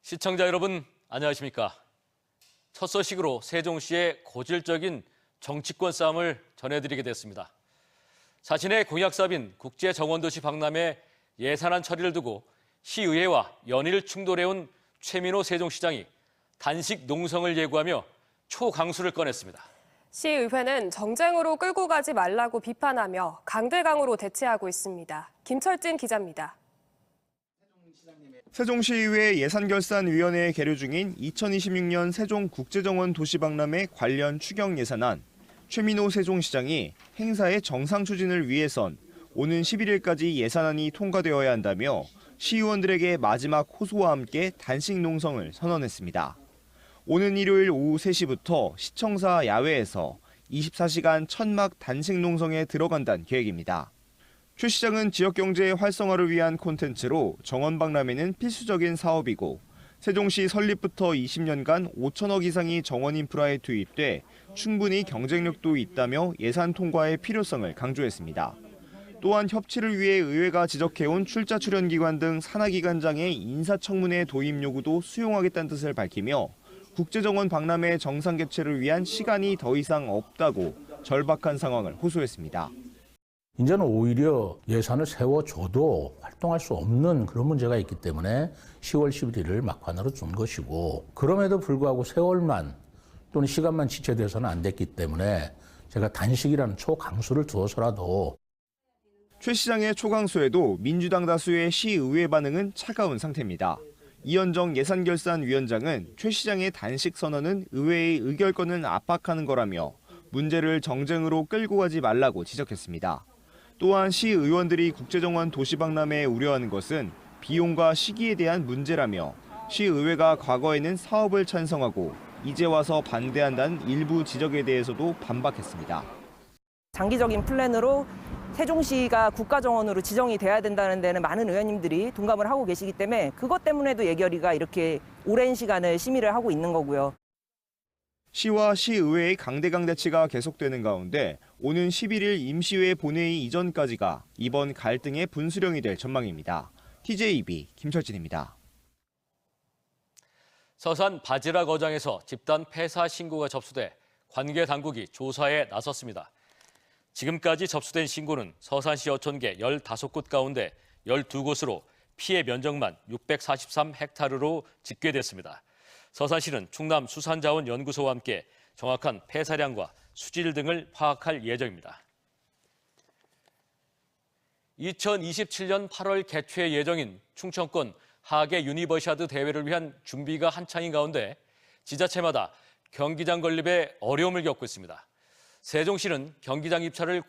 시청자 여러분, 안녕하십니까? 첫 소식으로 세종시의 고질적인 정치권 싸움을 전해드리게 됐습니다. 자신의 공약 사업인 국제정원도시 박람회 예산안 처리를 두고 시의회와 연일 충돌해온 최민호 세종시장이 단식 농성을 예고하며 초강수를 꺼냈습니다. 시의회는 정쟁으로 끌고 가지 말라고 비판하며 강대강으로 대치하고 있습니다. 김철진 기자입니다. 세종시의회 예산결산위원회에 계류 중인 2026년 세종국제정원 도시박람회 관련 추경 예산안, 최민호 세종시장이 행사의 정상 추진을 위해선 오는 11일까지 예산안이 통과되어야 한다며 시의원들에게 마지막 호소와 함께 단식 농성을 선언했습니다. 오는 일요일 오후 3시부터 시청사 야외에서 24시간 천막 단식 농성에 들어간다는 계획입니다. 최 시장은 지역경제 활성화를 위한 콘텐츠로 정원박람회는 필수적인 사업이고 세종시 설립부터 20년간 5천억 이상이 정원 인프라에 투입돼 충분히 경쟁력도 있다며 예산 통과의 필요성을 강조했습니다. 또한 협치를 위해 의회가 지적해온 출자 출연기관 등 산하기관장의 인사청문회 도입 요구도 수용하겠다는 뜻을 밝히며 국제정원 박람회 정상 개최를 위한 시간이 더 이상 없다고 절박한 상황을 호소했습니다. 이제는 오히려 예산을 세워줘도 활동할 수 없는 그런 문제가 있기 때문에 10월 11일을 막판으로 준 것이고, 그럼에도 불구하고 세월만 또는 시간만 지체돼서는 안 됐기 때문에 제가 단식이라는 초강수를 두어서라도. 최 시장의 초강수에도 민주당 다수의 시의회 반응은 차가운 상태입니다. 이현정 예산결산위원장은 최 시장의 단식 선언은 의회의 의결권을 압박하는 거라며 문제를 정쟁으로 끌고 가지 말라고 지적했습니다. 또한 시의원들이 국제정원 도시박람회에 우려하는 것은 비용과 시기에 대한 문제라며 시의회가 과거에는 사업을 찬성하고 이제 와서 반대한다는 일부 지적에 대해서도 반박했습니다. 장기적인 플랜으로 세종시가 국가정원으로 지정이 돼야 된다는 데는 많은 의원님들이 동감을 하고 계시기 때문에 그것 때문에도 예결위가 이렇게 오랜 시간을 심의를 하고 있는 거고요. 시와 시의회의 강대강 대치가 계속되는 가운데 오는 11일 임시회 본회의 이전까지가 이번 갈등의 분수령이 될 전망입니다. TJB 김철진입니다. 서산 바지락 어장에서 집단 폐사 신고가 접수돼 관계 당국이 조사에 나섰습니다. 지금까지 접수된 신고는 서산시 어촌계 15곳 가운데 12곳으로 피해 면적만 643헥타르로 집계됐습니다. 서산시는 충남수산자원연구소와 함께 정확한 폐사량과 수질 등을 파악할 예정입니다. 2027년 8월 개최 예정인 충청권 하계 유니버시아드 대회를 위한 준비가 한창인 가운데 지자체마다 경기장 건립에 어려움을 겪고 있습니다. 세종시는 경기장 입찰을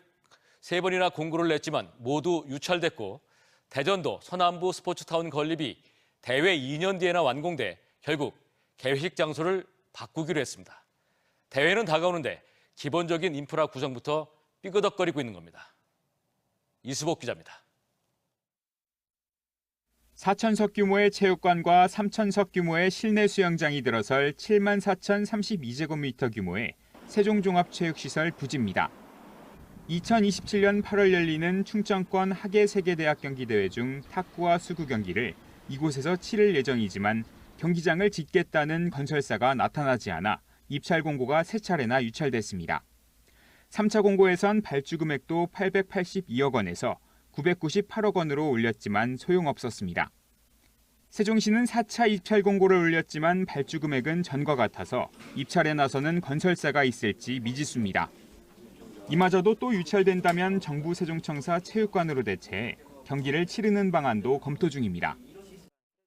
3번이나 공고를 냈지만 모두 유찰됐고, 대전도 서남부 스포츠타운 건립이 대회 2년 뒤에나 완공돼 결국 개회식 장소를 바꾸기로 했습니다. 대회는 다가오는데 기본적인 인프라 구성부터 삐그덕거리고 있는 겁니다. 이수복 기자입니다. 4,000석 규모의 체육관과 3,000석 규모의 실내 수영장이 들어설 74,032제곱미터 규모의 세종종합체육시설 부지입니다. 2027년 8월 열리는 충청권 하계세계대학 경기대회 중 탁구와 수구 경기를 이곳에서 치를 예정이지만 경기장을 짓겠다는 건설사가 나타나지 않아 입찰 공고가 3차례나 유찰됐습니다. 3차 공고에선 발주 금액도 882억 원에서 998억 원으로 올렸지만 소용없었습니다. 세종시는 4차 입찰 공고를 올렸지만 발주 금액은 전과 같아서 입찰에 나서는 건설사가 있을지 미지수입니다. 이마저도 또 유찰된다면 정부 세종청사 체육관으로 대체해 경기를 치르는 방안도 검토 중입니다.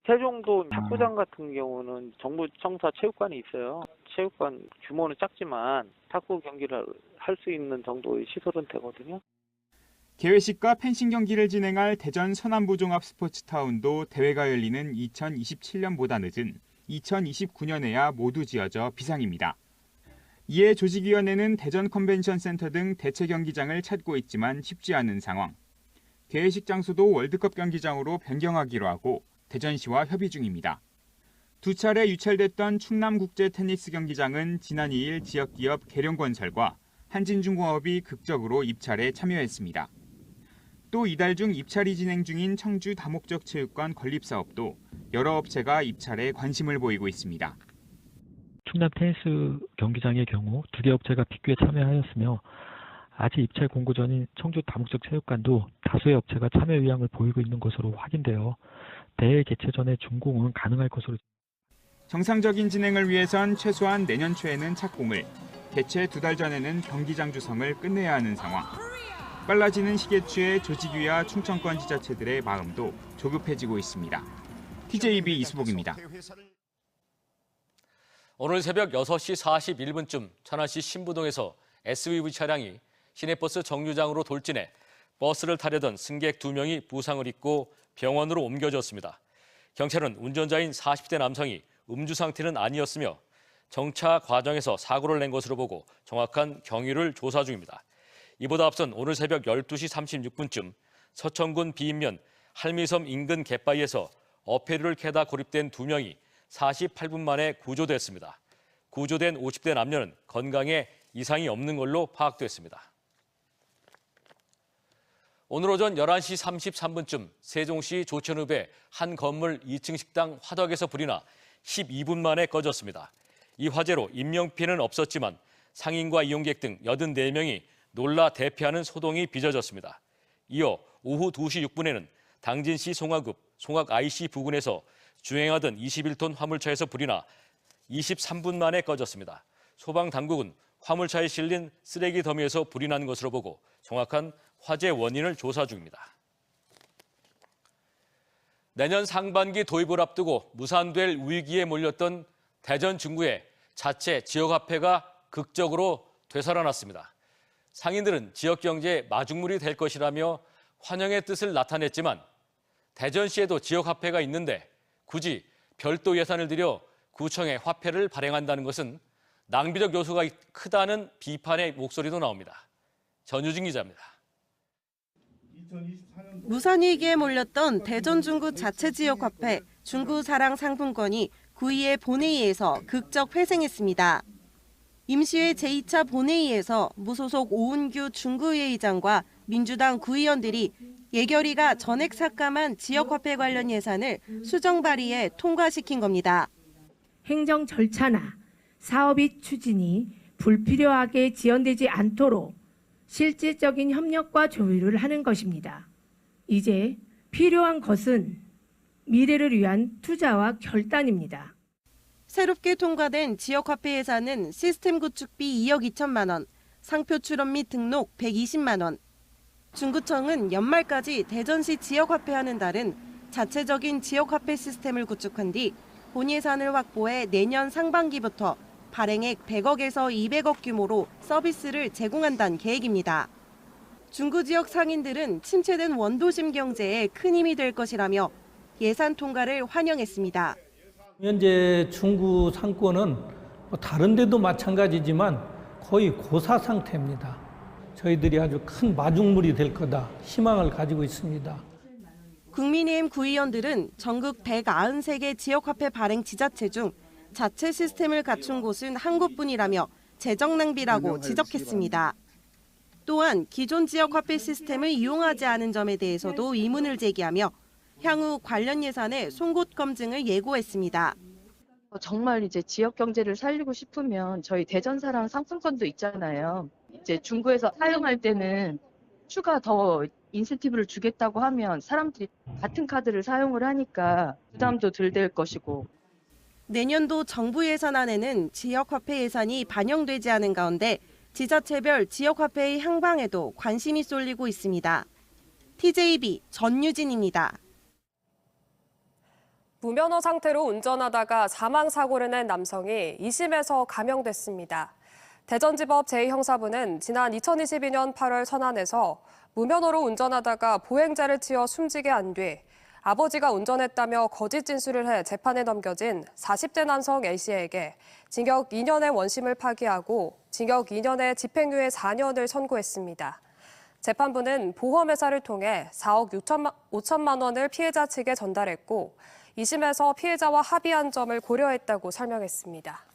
세종도 탁구장 같은 경우는 정부 청사 체육관이 있어요. 체육관 규모는 작지만 탁구 경기를 할 수 있는 정도의 시설은 되거든요. 개회식과 펜싱 경기를 진행할 대전 서남부 종합 스포츠타운도 대회가 열리는 2027년보다 늦은 2029년에야 모두 지어져 비상입니다. 이에 조직위원회는 대전 컨벤션 센터 등 대체 경기장을 찾고 있지만 쉽지 않은 상황. 개회식 장소도 월드컵 경기장으로 변경하기로 하고 대전시와 협의 중입니다. 2차례 유찰됐던 충남국제 테니스 경기장은 지난 2일 지역기업 계룡건설과 한진중공업이 극적으로 입찰에 참여했습니다. 또 이달 중 입찰이 진행 중인 청주 다목적 체육관 건립 사업도 여러 업체가 입찰에 관심을 보이고 있습니다. 충남 테니스 경기장의 경우 2개 업체가 비교에 참여하였으며 아직 입찰 공고 전인 청주 다목적 체육관도 다수의 업체가 참여 의향을 보이고 있는 것으로 확인되어 대회 개최 전에 준공은 가능할 것으로. 정상적인 진행을 위해선 최소한 내년 초에는 착공을, 개최 2달 전에는 경기장 주성을 끝내야 하는 상황. 빨라지는 시기에 취해 조직위와 충청권 지자체들의 마음도 조급해지고 있습니다. TJB 이수복입니다. 오늘 새벽 6시 41분쯤 천안시 신부동에서 SUV 차량이 시내버스 정류장으로 돌진해 버스를 타려던 승객 2명이 부상을 입고 병원으로 옮겨졌습니다. 경찰은 운전자인 40대 남성이 음주 상태는 아니었으며 정차 과정에서 사고를 낸 것으로 보고 정확한 경위를 조사 중입니다. 이보다 앞선 오늘 새벽 12시 36분쯤 서천군 비인면 할미섬 인근 갯바위에서 어패류를 캐다 고립된 2명이 48분 만에 구조됐습니다. 구조된 50대 남녀는 건강에 이상이 없는 걸로 파악됐습니다. 오늘 오전 11시 33분쯤 세종시 조천읍의 한 건물 2층 식당 화덕에서 불이 나 12분 만에 꺼졌습니다. 이 화재로 인명피해는 없었지만 상인과 이용객 등 84명이 놀라 대피하는 소동이 빚어졌습니다. 이어 오후 2시 6분에는 당진시 송화급 송악 IC 부근에서 주행하던 21톤 화물차에서 불이 나 23분 만에 꺼졌습니다. 소방당국은 화물차에 실린 쓰레기 더미에서 불이 난 것으로 보고 정확한 화재 원인을 조사 중입니다. 내년 상반기 도입을 앞두고 무산될 위기에 몰렸던 대전 중구의 자체 지역화폐가 극적으로 되살아났습니다. 상인들은 지역 경제의 마중물이 될 것이라며 환영의 뜻을 나타냈지만 대전시에도 지역화폐가 있는데 굳이 별도 예산을 들여 구청에 화폐를 발행한다는 것은 낭비적 요소가 크다는 비판의 목소리도 나옵니다. 전유진 기자입니다. 무산위기에 몰렸던 대전 중구 자체 지역화폐 중구사랑 상품권이 구의회 본회의에서 극적 회생했습니다. 임시회 제2차 본회의에서 무소속 오은규 중구의회 의장과 민주당 구의원들이 예결위가 전액 삭감한 지역화폐 관련 예산을 수정 발의해 통과시킨 겁니다. 행정 절차나 사업의 추진이 불필요하게 지연되지 않도록 실질적인 협력과 조율을 하는 것입니다. 이제 필요한 것은 미래를 위한 투자와 결단입니다. 새롭게 통과된 지역화폐 예산은 시스템 구축비 2억 2천만 원, 상표 출원 및 등록 120만 원. 중구청은 연말까지 대전시 지역화폐와는 다른 자체적인 지역화폐 시스템을 구축한 뒤 본 예산을 확보해 내년 상반기부터 발행액 100억에서 200억 규모로 서비스를 제공한다는 계획입니다. 중구 지역 상인들은 침체된 원도심 경제에 큰 힘이 될 것이라며 예산 통과를 환영했습니다. 현재 중구 상권은 다른 데도 마찬가지지만 거의 고사 상태입니다. 저희들이 아주 큰 마중물이 될 거다 희망을 가지고 있습니다. 국민의힘 구의원들은 전국 193개 지역화폐 발행 지자체 중 자체 시스템을 갖춘 곳은 한 곳뿐이라며 재정 낭비라고 지적했습니다. 또한 기존 지역화폐 시스템을 이용하지 않은 점에 대해서도 의문을 제기하며 향후 관련 예산의 송곳 검증을 예고했습니다. 정말 이제 지역 경제를 살리고 싶으면 저희 대전사랑 상품권도 있잖아요. 이제 중구에서 사용할 때는 추가 더 인센티브를 주겠다고 하면 사람들이 같은 카드를 사용을 하니까 부담도 덜 될 것이고. 내년도 정부 예산안에는 지역화폐 예산이 반영되지 않은 가운데 지자체별 지역화폐의 향방에도 관심이 쏠리고 있습니다. TJB 전유진입니다. 무면허 상태로 운전하다가 사망사고를 낸 남성이 2심에서 감형됐습니다. 대전지법 제2형사부는 지난 2022년 8월 천안에서 무면허로 운전하다가 보행자를 치어 숨지게 한 뒤 아버지가 운전했다며 거짓 진술을 해 재판에 넘겨진 40대 남성 A씨에게 징역 2년의 원심을 파기하고 징역 2년의 집행유예 4년을 선고했습니다. 재판부는 보험회사를 통해 4억 5천만 원을 피해자 측에 전달했고 2심에서 피해자와 합의한 점을 고려했다고 설명했습니다.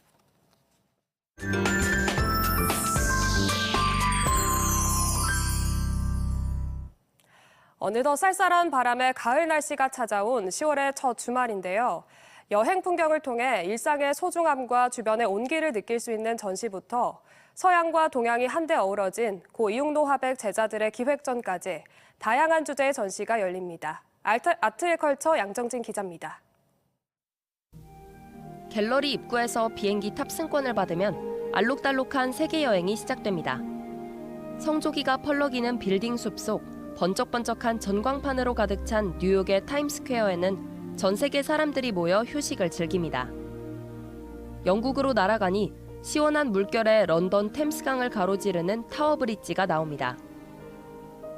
어느덧 쌀쌀한 바람에 가을 날씨가 찾아온 10월의 첫 주말인데요. 여행 풍경을 통해 일상의 소중함과 주변의 온기를 느낄 수 있는 전시부터 서양과 동양이 한데 어우러진 고 이응노 화백 제자들의 기획전까지 다양한 주제의 전시가 열립니다. 아트앤컬처 양정진 기자입니다. 갤러리 입구에서 비행기 탑승권을 받으면 알록달록한 세계 여행이 시작됩니다. 성조기가 펄럭이는 빌딩 숲 속 번쩍번쩍한 전광판으로 가득 찬 뉴욕의 타임스퀘어에는 전 세계 사람들이 모여 휴식을 즐깁니다. 영국으로 날아가니 시원한 물결에 런던 템스강을 가로지르는 타워브릿지가 나옵니다.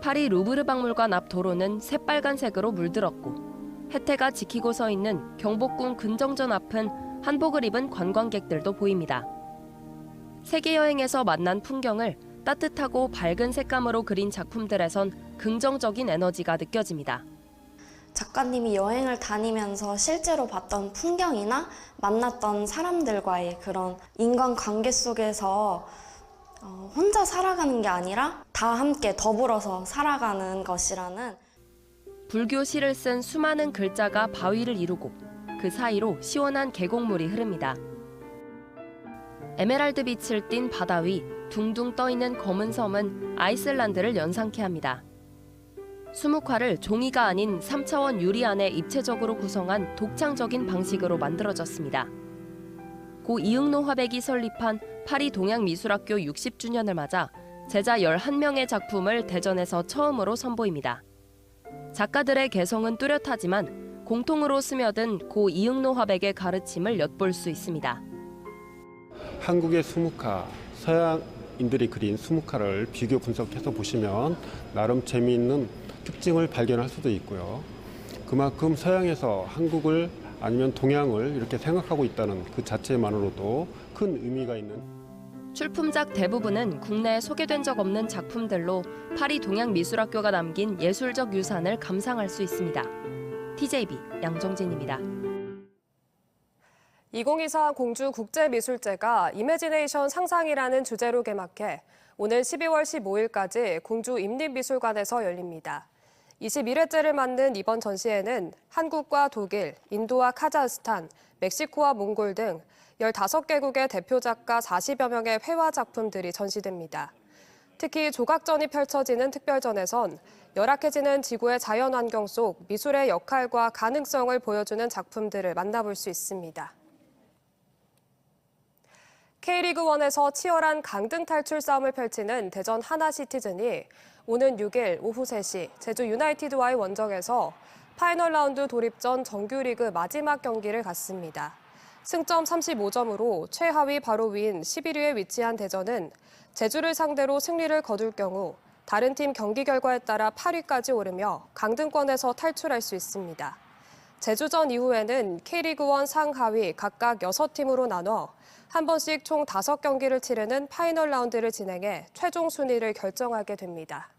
파리 루브르 박물관 앞 도로는 새빨간색으로 물들었고 혜태가 지키고 서 있는 경복궁 근정전 앞은 한복을 입은 관광객들도 보입니다. 세계 여행에서 만난 풍경을 따뜻하고 밝은 색감으로 그린 작품들에선 긍정적인 에너지가 느껴집니다. 작가님이 여행을 다니면서 실제로 봤던 풍경이나 만났던 사람들과의 그런 인간관계 속에서 혼자 살아가는 게 아니라 다 함께 더불어서 살아가는 것이라는 불교 시를 쓴 수많은 글자가 바위를 이루고 그 사이로 시원한 계곡물이 흐릅니다. 에메랄드 빛을 띤 바다 위 둥둥 떠있는 검은 섬은 아이슬란드를 연상케 합니다. 수묵화를 종이가 아닌 3차원 유리 안에 입체적으로 구성한 독창적인 방식으로 만들어졌습니다. 고 이응노 화백이 설립한 파리 동양미술학교 60주년을 맞아 제자 11명의 작품을 대전에서 처음으로 선보입니다. 작가들의 개성은 뚜렷하지만 공통으로 스며든 고 이응노 화백의 가르침을 엿볼 수 있습니다. 한국의 수묵화, 서양인들이 그린 수묵화를 비교 분석해서 보시면 나름 재미있는 특징을 발견할 수도 있고요. 그만큼 서양에서 한국을 아니면 동양을 이렇게 생각하고 있다는 그 자체만으로도 큰 의미가 있는 출품작 대부분은 국내에 소개된 적 없는 작품들로 파리 동양미술학교가 남긴 예술적 유산을 감상할 수 있습니다. TJB 양정진입니다. 2024 공주국제미술제가 이매지네이션 상상이라는 주제로 개막해 오늘 12월 15일까지 공주 임립미술관에서 열립니다. 21회째를 맞는 이번 전시회는 한국과 독일, 인도와 카자흐스탄, 멕시코와 몽골 등 15개국의 대표 작가 40여 명의 회화 작품들이 전시됩니다. 특히 조각전이 펼쳐지는 특별전에선 열악해지는 지구의 자연환경 속 미술의 역할과 가능성을 보여주는 작품들을 만나볼 수 있습니다. K리그1에서 치열한 강등 탈출 싸움을 펼치는 대전 하나시티즌이 오는 6일 오후 3시 제주 유나이티드와의 원정에서 파이널 라운드 돌입전 정규리그 마지막 경기를 갖습니다. 승점 35점으로 최하위 바로 위인 11위에 위치한 대전은 제주를 상대로 승리를 거둘 경우 다른 팀 경기 결과에 따라 8위까지 오르며 강등권에서 탈출할 수 있습니다. 제주전 이후에는 K리그1 상하위 각각 6팀으로 나눠 한 번씩 총 5경기를 치르는 파이널 라운드를 진행해 최종 순위를 결정하게 됩니다.